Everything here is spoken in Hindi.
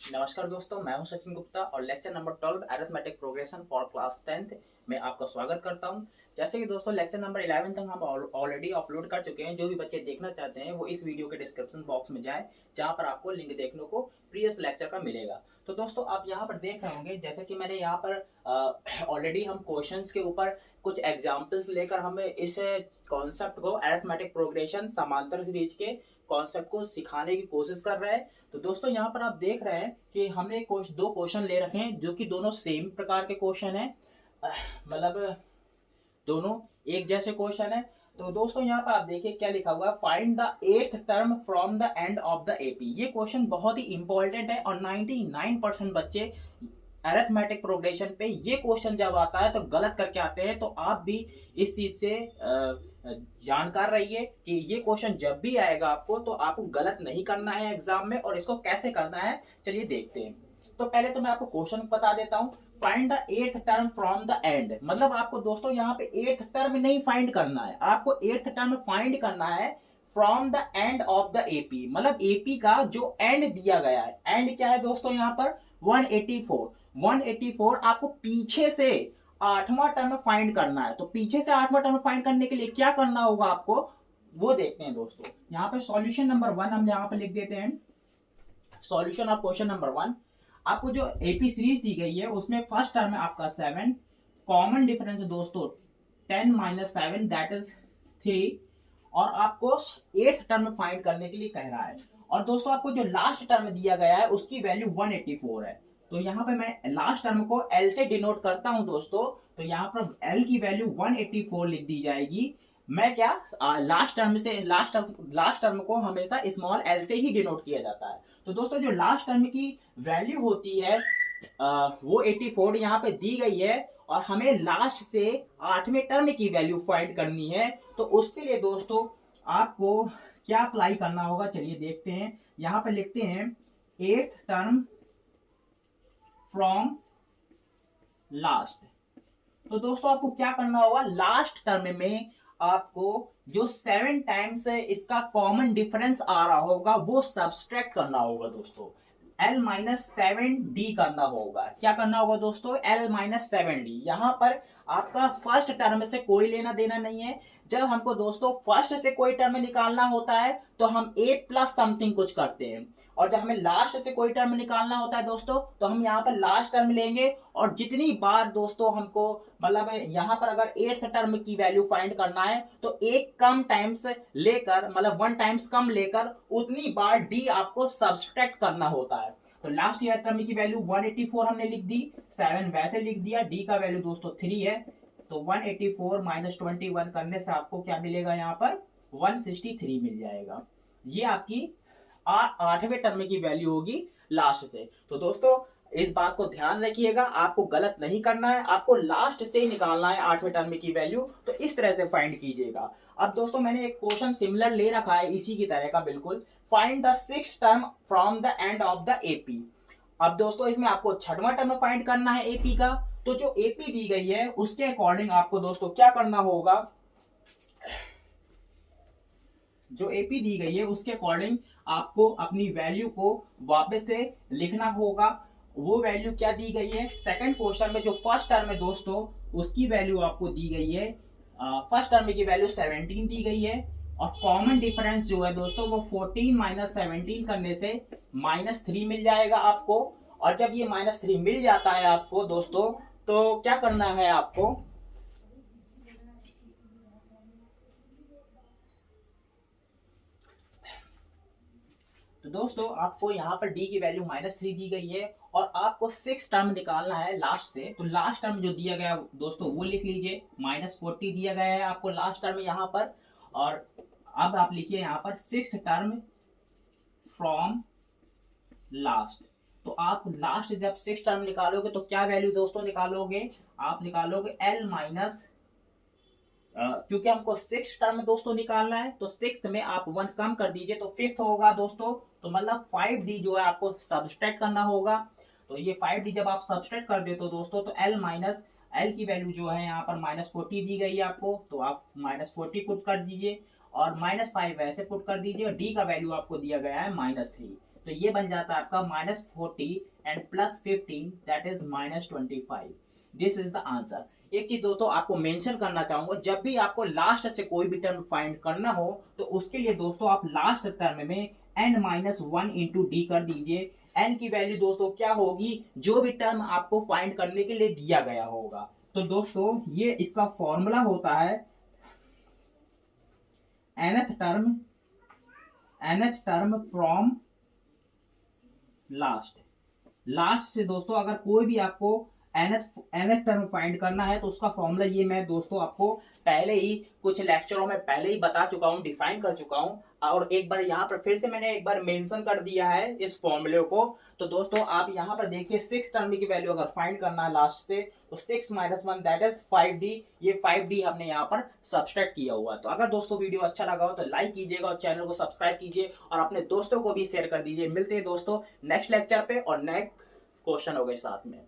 नमस्कार दोस्तों, मैं हूं सचिन गुप्ता और lecture number 12 arithmetic progression for class 10th में आपका स्वागत करता हूं। जैसे कि दोस्तों लेक्चर नंबर 11 तक हम ऑलरेडी अपलोड कर चुके हैं। जो भी बच्चे देखना चाहते हैं वो इस वीडियो के डिस्क्रिप्शन बॉक्स में जाएं, जहां पर आपको लिंक देखने को प्रीवियस लेक्चर का मिलेगा। तो दोस्तों आप यहाँ पर देख रहे होंगे, जैसे कि मैंने यहाँ पर ऑलरेडी हम क्वेश्चंस के ऊपर कुछ एग्जाम्पल्स लेकर हमें इस कॉन्सेप्ट को अरिथमेटिक प्रोग्रेशन समांतर सीरीज के कॉन्सेप्ट को सिखाने की कोशिश कर रहे हैं। तो दोस्तों यहाँ पर आप देख रहे हैं कि हमने दो क्वेश्चन ले रखे हैं जो कि दोनों सेम प्रकार के क्वेश्चन हैं, मतलब दोनों एक जैसे क्वेश्चन है। तो दोस्तों यहाँ पर आप देखिए क्या लिखा हुआ है, find the eighth term from the end of the AP. ये क्वेश्चन बहुत ही इंपॉर्टेंट है और 99% बच्चे अरिथमेटिक प्रोग्रेशन पे ये क्वेश्चन जब आता है तो गलत करके आते हैं। तो आप भी इस चीज से जानकार रहिए कि ये क्वेश्चन जब भी आएगा आपको तो आपको गलत नहीं करना है एग्जाम में, और इसको कैसे करना है चलिए देखते हैं। तो पहले तो मैं आपको क्वेश्चन बता देता हूँ। Find the eighth term from the end, मतलब आपको दोस्तों यहाँ पे एट्थ टर्म नहीं फाइंड करना है, आपको एट्थ टर्म फाइंड करना है from the end of the AP. मतलब एपी का जो एंड दिया गया है, एंड क्या है दोस्तों यहाँ पर 184 आपको पीछे से आठवां टर्म फाइंड करना है। तो पीछे से आठवां टर्म फाइंड करने के लिए क्या करना होगा आपको, वो देखते हैं दोस्तों। यहाँ पे सॉल्यूशन नंबर 1 हम यहाँ पे लिख देते हैं। सॉल्यूशन ऑफ क्वेश्चन नंबर 1, आपको जो एपी सीरीज दी गई है उसमें फर्स्ट टर्म है आपका 7, कॉमन डिफरेंस दोस्तों 10 माइनस 7 दैट इज 3, और आपको एट्थ टर्म फाइंड करने के लिए कह रहा है। और दोस्तों आपको जो लास्ट टर्म दिया गया है उसकी वैल्यू 184 है। तो यहाँ पे मैं लास्ट टर्म को L से डिनोट करता हूं दोस्तों। तो यहाँ पर L की वैल्यू 184 लिख दी जाएगी। मैं क्या लास्ट टर्म को हमेशा स्मॉल l से ही डिनोट किया जाता है। तो दोस्तों जो लास्ट टर्म की वैल्यू होती है वो 84 यहाँ पे दी गई है, और हमें लास्ट से आठवें टर्म की वैल्यू फाइंड करनी है। तो उसके लिए दोस्तों आपको क्या अप्लाई करना होगा चलिए देखते हैं। यहाँ पे लिखते हैं एट्थ टर्म फ्रॉम लास्ट। तो दोस्तों आपको क्या करना होगा, लास्ट टर्म में आपको जो 7 टाइम्स इसका कॉमन डिफरेंस आ रहा होगा वो सब्सट्रैक्ट करना होगा दोस्तों। L माइनस 7D करना होगा। क्या करना होगा दोस्तों, L माइनस 7D। यहाँ पर आपका फर्स्ट टर्म से कोई लेना देना नहीं है। जब हमको दोस्तों फर्स्ट से कोई टर्म निकालना होता है तो हम a प्लस समथिंग कुछ करते हैं, और जब हमें लास्ट से कोई टर्म निकालना होता है दोस्तों तो हम यहाँ पर लास्ट टर्म लेंगे। और जितनी बार दोस्तों हमको मतलब यहाँ पर अगर एट्थ टर्म की वैल्यू फाइंड करना है तो एक कम टाइम्स लेकर, मतलब 1 टाइम्स कम लेकर उतनी बार डी आपको सब्सट्रैक्ट करना होता है। तो लास्ट ईयर टर्म की वैल्यू 184 हमने लिख दी, 7 वैसे लिख दिया, डी का वैल्यू दोस्तों 3 है। तो 184 माइनस 21 करने से आपको क्या मिलेगा, यहाँ पर 163 मिल जाएगा। ये आपकी आठवें टर्म की वैल्यू होगी लास्ट से। तो दोस्तों इस बात को ध्यान रखिएगा, आपको गलत नहीं करना है, आपको लास्ट से ही निकालना है आठवें टर्म की वैल्यू। तो इस तरह से फाइंड कीजिएगा। अब दोस्तों मैंने एक क्वेश्चन सिमिलर ले रखा है इसी की तरह का बिल्कुल, find the sixth term from the end of the AP. अब दोस्तों इसमें आपको छठवां टर्म फाइंड करना है एपी का। तो जो एपी दी गई है उसके अकॉर्डिंग आपको दोस्तों क्या करना होगा, जो एपी दी गई है उसके अकॉर्डिंग आपको अपनी वैल्यू को वापस से लिखना होगा। वो वैल्यू क्या दी गई है, सेकंड क्वेश्चन में जो फर्स्ट टर्म है दोस्तों उसकी वैल्यू आपको दी गई है, फर्स्ट टर्म की वैल्यू 17 दी गई है, और कॉमन डिफरेंस जो है दोस्तों वो 14 माइनस 17 करने से -3 मिल जाएगा आपको। और जब ये -3 मिल जाता है आपको दोस्तों तो क्या करना है आपको, तो दोस्तों आपको यहाँ पर डी की वैल्यू -3 दी गई है और आपको 6 टर्म निकालना है लास्ट से। तो लास्ट टर्म जो दिया गया दोस्तों वो लिख लीजिए, -40 दिया गया है आपको लास्ट टर्म यहाँ पर। और अब आप लिखिए यहाँ पर 6 टर्म फ्रॉम लास्ट। तो आप लास्ट जब 6 टर्म निकालोगे तो क्या वैल्यू दोस्तों निकालोगे, आप निकालोगे L माइनस, क्योंकि हमको 6 टर्म दोस्तों निकालना है तो 6th में आप 1 कम कर दीजिए तो 5th होगा दोस्तों। तो मतलब 5D जो है आपको सब्सट्रैक्ट करना होगा। तो ये 5D जब आप सब्सट्रैक्ट कर देते हो दोस्तों तो L की वैल्यू जो है यहाँ पर -40 दी गई है आपको, तो आप -40 पुट कर दीजिए और -5 वैसे पुट कर दीजिए, और D का वैल्यू आपको दिया गया है -3। तो ये बन जाता है आपका -40 and +15 that is -25। This is the answer. एक चीज दोस्तों आपको मेंशन करना चाहूंगा, जब भी आपको लास्ट से कोई भी टर्म फाइंड करना हो तो उसके लिए दोस्तों आप लास्ट टर्म में n-1 इंटू डी कर दीजिए। n की वैल्यू दोस्तों क्या होगी, जो भी टर्म आपको फाइंड करने के लिए दिया गया होगा। तो दोस्तों ये इसका फॉर्मूला होता है nth टर्म फ्रॉम लास्ट से दोस्तों अगर कोई भी आपको nth टर्म फाइंड करना है तो उसका फॉर्मूला ये मैं दोस्तों आपको पहले ही कुछ लेक्चरों में पहले ही बता चुका हूँ, डिफाइन कर चुका हूँ, और एक बार यहाँ पर फिर से मैंने एक बार मेंशन कर दिया है इस फॉर्मूले को। तो दोस्तों आप यहाँ पर देखिए 6 टर्म की वैल्यू अगर फाइंड करना है लास्ट से तो 6 - 1 दैट इज 5d। ये 5d हमने यहाँ पर सब्सट्रैक्ट किया हुआ है। तो अगर दोस्तों वीडियो अच्छा लगा हो तो लाइक कीजिएगा और चैनल को सब्सक्राइब कीजिए और अपने दोस्तों को भी शेयर कर दीजिए। मिलते हैं दोस्तों नेक्स्ट लेक्चर पे और नेक्स्ट क्वेश्चन हो गए साथ में।